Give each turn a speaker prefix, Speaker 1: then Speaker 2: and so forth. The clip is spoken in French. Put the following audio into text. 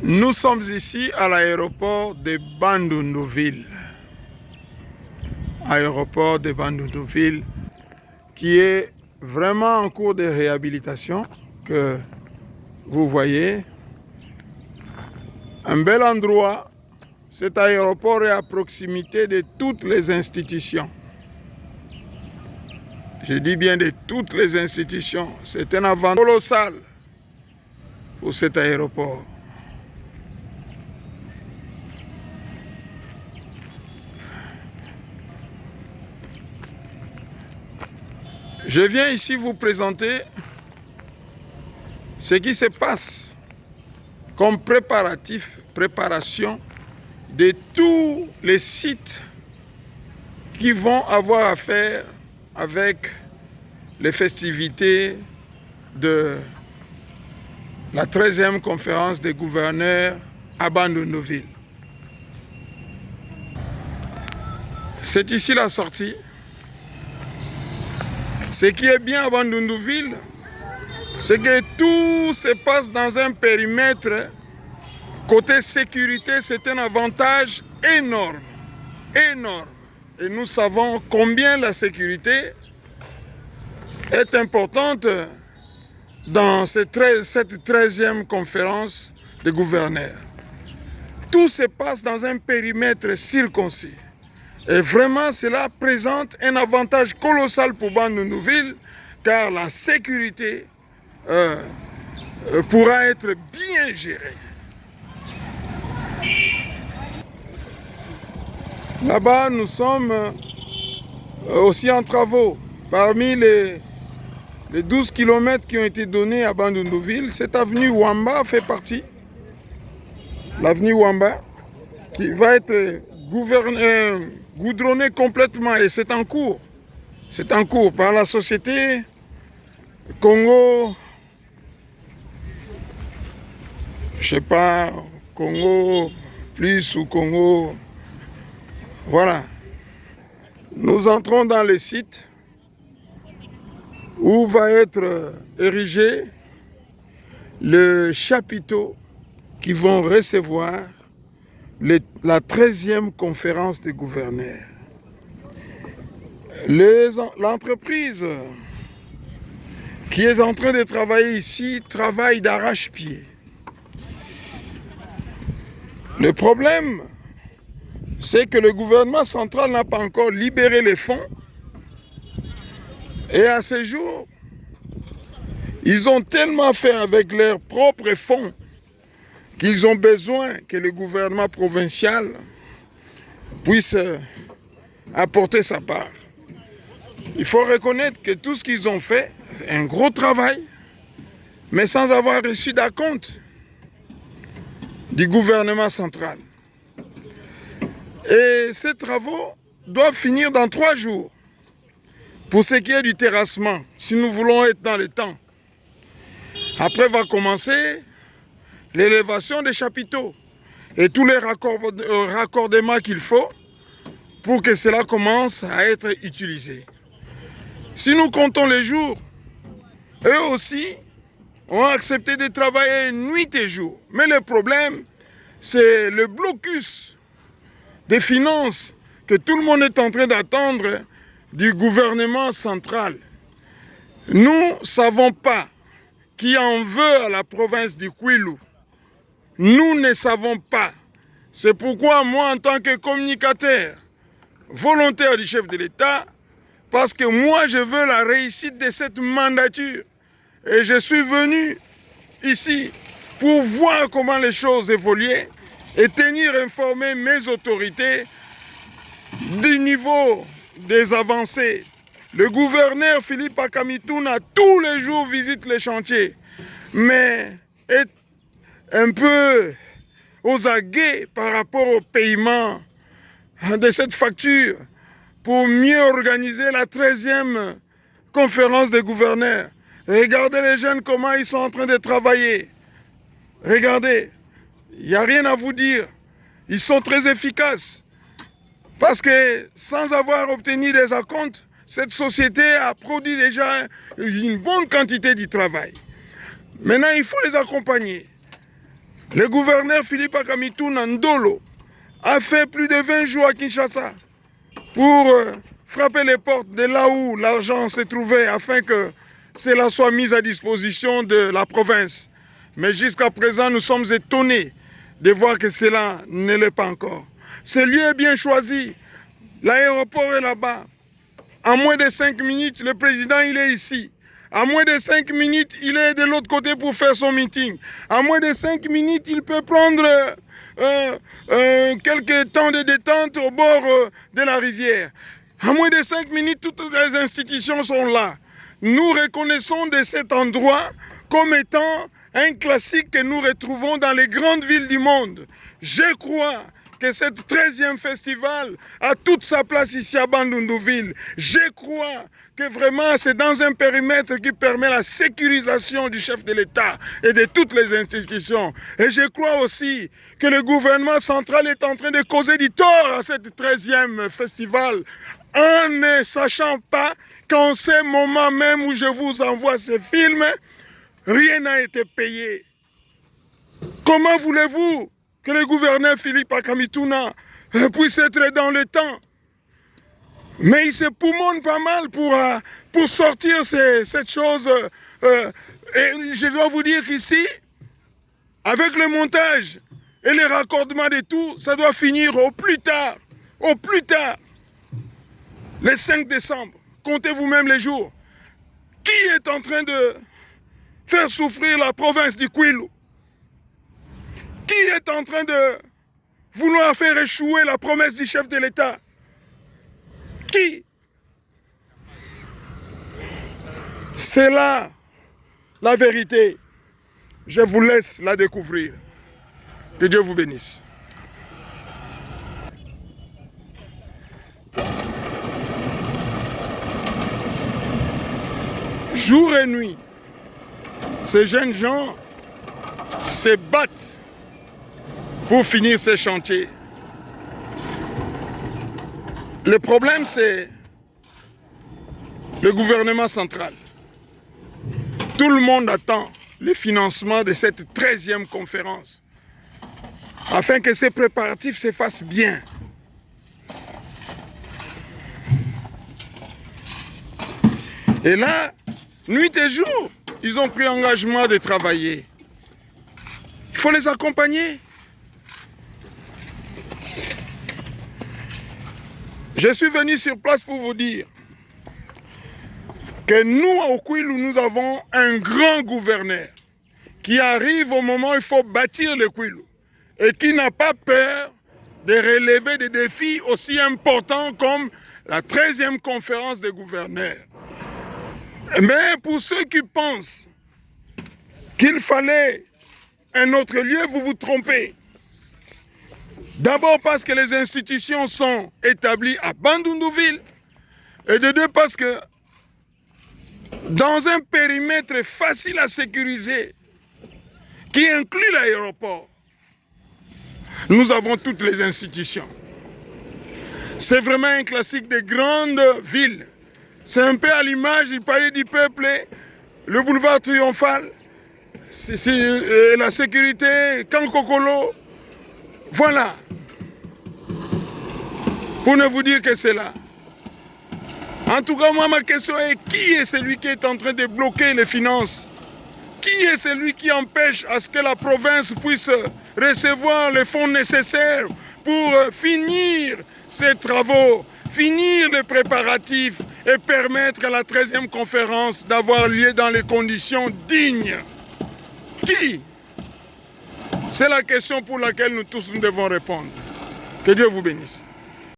Speaker 1: Nous sommes ici à l'aéroport de Bandundu-Ville. Aéroport de Bandundu-Ville qui est vraiment en cours de réhabilitation, que vous voyez. Un bel endroit. Cet aéroport est à proximité de toutes les institutions. Je dis bien de toutes les institutions. C'est un avantage colossal pour cet aéroport. Je viens ici vous présenter ce qui se passe comme préparation de tous les sites qui vont avoir à faire avec les festivités de la 13e conférence des gouverneurs à Bandundu-Ville. C'est ici la sortie. Ce qui est bien à Bandundu-Ville, c'est que tout se passe dans un périmètre. Côté sécurité, c'est un avantage énorme. Énorme. Et nous savons combien la sécurité est importante dans cette 13e conférence des gouverneurs. Tout se passe dans un périmètre circoncis. Et vraiment, cela présente un avantage colossal pour Bandundu-Ville, car la sécurité pourra être bien gérée. Là-bas, nous sommes aussi en travaux. Parmi les 12 km qui ont été donnés à Bandundu-Ville, cette avenue Wamba fait partie. L'avenue Wamba, qui va être goudronnée complètement, et c'est en cours. C'est en cours par la société Congo, je sais pas, Congo Plus ou Congo. Voilà. Nous entrons dans le site où va être érigé le chapiteau qui vont recevoir la 13e conférence des gouverneurs. L'entreprise qui est en train de travailler ici travaille d'arrache-pied. Le problème, c'est que le gouvernement central n'a pas encore libéré les fonds. Et à ce jour, ils ont tellement fait avec leurs propres fonds qu'ils ont besoin que le gouvernement provincial puisse apporter sa part. Il faut reconnaître que tout ce qu'ils ont fait, un gros travail, mais sans avoir reçu d'acompte du gouvernement central. Et ces travaux doivent finir dans 3 jours. Pour ce qui est du terrassement, si nous voulons être dans le temps. Après va commencer l'élévation des chapiteaux et tous les raccordements qu'il faut pour que cela commence à être utilisé. Si nous comptons les jours, eux aussi ont accepté de travailler nuit et jour. Mais le problème, c'est le blocus des finances que tout le monde est en train d'attendre du gouvernement central. Nous ne savons pas qui en veut à la province du Kwilu. Nous ne savons pas. C'est pourquoi moi, en tant que communicateur volontaire du chef de l'État, parce que moi, je veux la réussite de cette mandature. Et je suis venu ici pour voir comment les choses évoluaient et tenir informé mes autorités du niveau des avancées. Le gouverneur Philippe Akamituna, tous les jours, visite les chantiers, mais est un peu aux aguets par rapport au paiement de cette facture pour mieux organiser la 13e conférence des gouverneurs. Regardez les jeunes, comment ils sont en train de travailler. Regardez, il n'y a rien à vous dire. Ils sont très efficaces. Parce que sans avoir obtenu des acomptes, cette société a produit déjà une bonne quantité de travail. Maintenant, il faut les accompagner. Le gouverneur Philippe Akamituna Ndolo a fait plus de 20 jours à Kinshasa pour frapper les portes de là où l'argent se trouvait afin que cela soit mis à disposition de la province. Mais jusqu'à présent, nous sommes étonnés de voir que cela ne l'est pas encore. Ce lieu est bien choisi. L'aéroport est là-bas. En moins de 5 minutes, le président il est ici. En moins de 5 minutes, il est de l'autre côté pour faire son meeting. En moins de 5 minutes, il peut prendre quelques temps de détente au bord de la rivière. En moins de 5 minutes, toutes les institutions sont là. Nous reconnaissons de cet endroit comme étant un classique que nous retrouvons dans les grandes villes du monde. Je crois que ce 13e festival a toute sa place ici à Bandundu-Ville. Je crois que vraiment c'est dans un périmètre qui permet la sécurisation du chef de l'État et de toutes les institutions. Et je crois aussi que le gouvernement central est en train de causer du tort à ce 13e festival en ne sachant pas qu'en ce moment même où je vous envoie ce film, rien n'a été payé. Comment voulez-vous que le gouverneur Philippe Akamituna puisse être dans le temps? Mais il se poumonne pas mal pour sortir cette chose. Et je dois vous dire qu'ici, avec le montage et les raccordements de tout, ça doit finir au plus tard, le 5 décembre. Comptez vous-même les jours. Qui est en train de faire souffrir la province du Kwilu? Qui est en train de vouloir faire échouer la promesse du chef de l'État? Qui? C'est là la vérité. Je vous laisse la découvrir. Que Dieu vous bénisse. Jour et nuit, ces jeunes gens se battent pour finir ces chantiers. Le problème, c'est le gouvernement central. Tout le monde attend le financement de cette 13e conférence afin que ces préparatifs se fassent bien. Et là, nuit et jour, ils ont pris l'engagement de travailler. Il faut les accompagner. Je suis venu sur place pour vous dire que nous, au Kwilu, nous avons un grand gouverneur qui arrive au moment où il faut bâtir le Kwilu et qui n'a pas peur de relever des défis aussi importants comme la 13e conférence des gouverneurs. Mais pour ceux qui pensent qu'il fallait un autre lieu, vous vous trompez. D'abord parce que les institutions sont établies à Bandundu-Ville et de deux parce que dans un périmètre facile à sécuriser qui inclut l'aéroport, nous avons toutes les institutions. C'est vraiment un classique des grandes villes. C'est un peu à l'image du palais du peuple, le boulevard Triomphal, la sécurité, Kankokolo. Voilà. Pour ne vous dire que c'est là. En tout cas, moi, ma question est qui est celui qui est en train de bloquer les finances? Qui est celui qui empêche à ce que la province puisse recevoir les fonds nécessaires pour finir ces travaux, finir les préparatifs et permettre à la 13e conférence d'avoir lieu dans les conditions dignes? Qui? C'est la question pour laquelle nous tous nous devons répondre. Que Dieu vous bénisse.